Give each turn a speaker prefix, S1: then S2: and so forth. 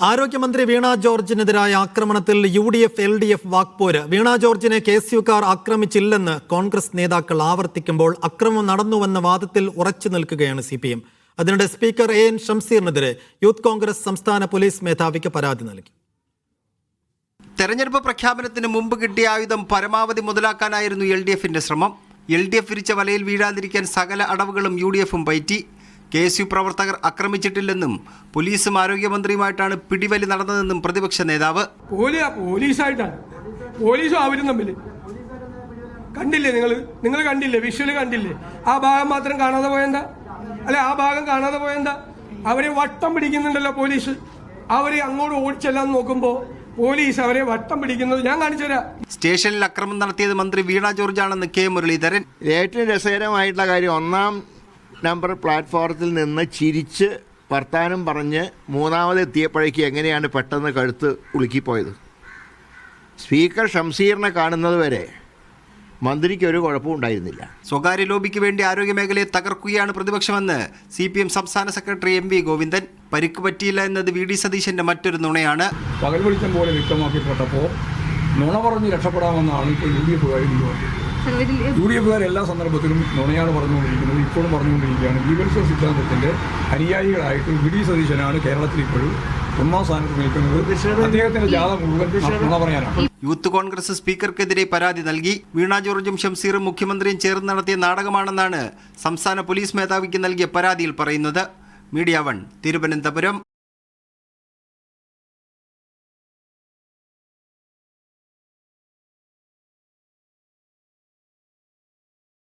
S1: ആരോഗ്യമന്ത്രി വീണ ജോർജിനെതിരായ ആക്രമണത്തിൽ UDF LDF വാക്പോര്. വീണ ജോർജിനെ KSUക്കാർ ആക്രമിച്ചില്ലെന്ന് കോൺഗ്രസ് നേതാക്കൾ ആവർത്തിക്കുമ്പോൾ അക്രമം നടന്നുവെന്ന വാദത്തിൽ ഉറച്ചു നിൽക്കുകയാണ് CPM. അതിനിടെ സ്പീക്കർ AN ഷംസീറിനെതിരെ യൂത്ത് കോൺഗ്രസ് സംസ്ഥാന പോലീസ് മേധാവിക്ക് പരാതി നൽകി.
S2: തെരഞ്ഞെടുപ്പ് പ്രഖ്യാപനത്തിന് മുമ്പ് കിട്ടിയ ആയുധം പരമാവധി മുതലാക്കാനായിരുന്നു LDFന്റെ ശ്രമം. LDF വിരിച്ച വലയിൽ വീഴാതിരിക്കാൻ സകല അടവുകളും UDFും പയറ്റി. KSU പ്രവർത്തകർ ആക്രമിച്ചിട്ടില്ലെന്നും പോലീസും ആരോഗ്യമന്ത്രിയുമായിട്ടാണ് പിടിവലി നടന്നതെന്നും പ്രതിപക്ഷ നേതാവ്.
S3: പോലീസായിട്ടാണ് പോലീസും അവരും തമ്മിൽ കണ്ടില്ലേ, നിങ്ങൾ കണ്ടില്ലേ, വിഷ്വല് കണ്ടില്ലേ? ആ ഭാഗം മാത്രം കാണാതെ പോയെന്താ? അല്ലെ, ആ ഭാഗം കാണാതെ പോയെന്താ? അവരെ വട്ടം പിടിക്കുന്നുണ്ടല്ലോ പോലീസ്. അവരെ അങ്ങോട്ട് ഓടിച്ചെല്ലാൻ നോക്കുമ്പോ പോലീസ് അവരെ വട്ടം പിടിക്കുന്നത് ഞാൻ കാണിച്ചുതരാം.
S2: സ്റ്റേഷനിൽ അക്രമം നടത്തിയത് മന്ത്രി വീണ ജോർജ് ആണെന്ന് K മുരളീധരൻ.
S4: ഏറ്റവും രസകരമായിട്ടുള്ള കാര്യം, 1-ാം നമ്പർ പ്ലാറ്റ്ഫോറത്തിൽ നിന്ന് ചിരിച്ച് വർത്താനം പറഞ്ഞ് മൂന്നാമതെത്തിയപ്പോഴേക്ക് എങ്ങനെയാണ് പെട്ടെന്ന് കഴുത്ത് ഉളുക്കിപ്പോയത്? സ്പീക്കർ ഷംസീറിനെ കാണുന്നത് വരെ മന്ത്രിക്ക് ഒരു കുഴപ്പവും ഉണ്ടായിരുന്നില്ല.
S2: സ്വകാര്യ ലോബിക്ക് വേണ്ടി ആരോഗ്യമേഖലയെ തകർക്കുകയാണ് പ്രതിപക്ഷമെന്ന് CPM സംസ്ഥാന സെക്രട്ടറി MV ഗോവിന്ദൻ. പരിക്ക് പറ്റിയില്ല എന്നത് VD സതീശന്റെ മറ്റൊരു നുണയാണ്.
S5: പകൽ വെളിച്ചം പോലെ വ്യക്തമാക്കിപ്പെട്ടപ്പോൾ നുണ പറഞ്ഞ് രക്ഷപ്പെടാമെന്നാണ് ഇപ്പോൾ UDF എല്ലാ സന്ദർഭത്തിലും നുണയാണ് പറഞ്ഞുകൊണ്ടിരിക്കുന്നത്, ഇപ്പോഴും പറഞ്ഞുകൊണ്ടിരിക്കുകയാണ്. ജീവത്സവ സിദ്ധാന്തത്തിന്റെ അനുയായികളായിട്ട് VD സതീശനാണ് കേരളത്തിൽ ഇപ്പോഴും 1-ാം സ്ഥാനത്ത് നിൽക്കുന്നത്. അദ്ദേഹത്തിന്റെ ജാഥ മുഴുവൻ നുണ പറയാനാണ്.
S2: യൂത്ത് കോൺഗ്രസ് സ്പീക്കർക്കെതിരെ പരാതി നൽകി. വീണ ജോർജും ഷംസീറും മുഖ്യമന്ത്രിയും ചേർന്ന് നടത്തിയ നാടകമാണെന്നാണ് സംസ്ഥാന പോലീസ് മേധാവിക്ക് നൽകിയ പരാതിയിൽ പറയുന്നത്. മീഡിയ 1 തിരുവനന്തപുരം.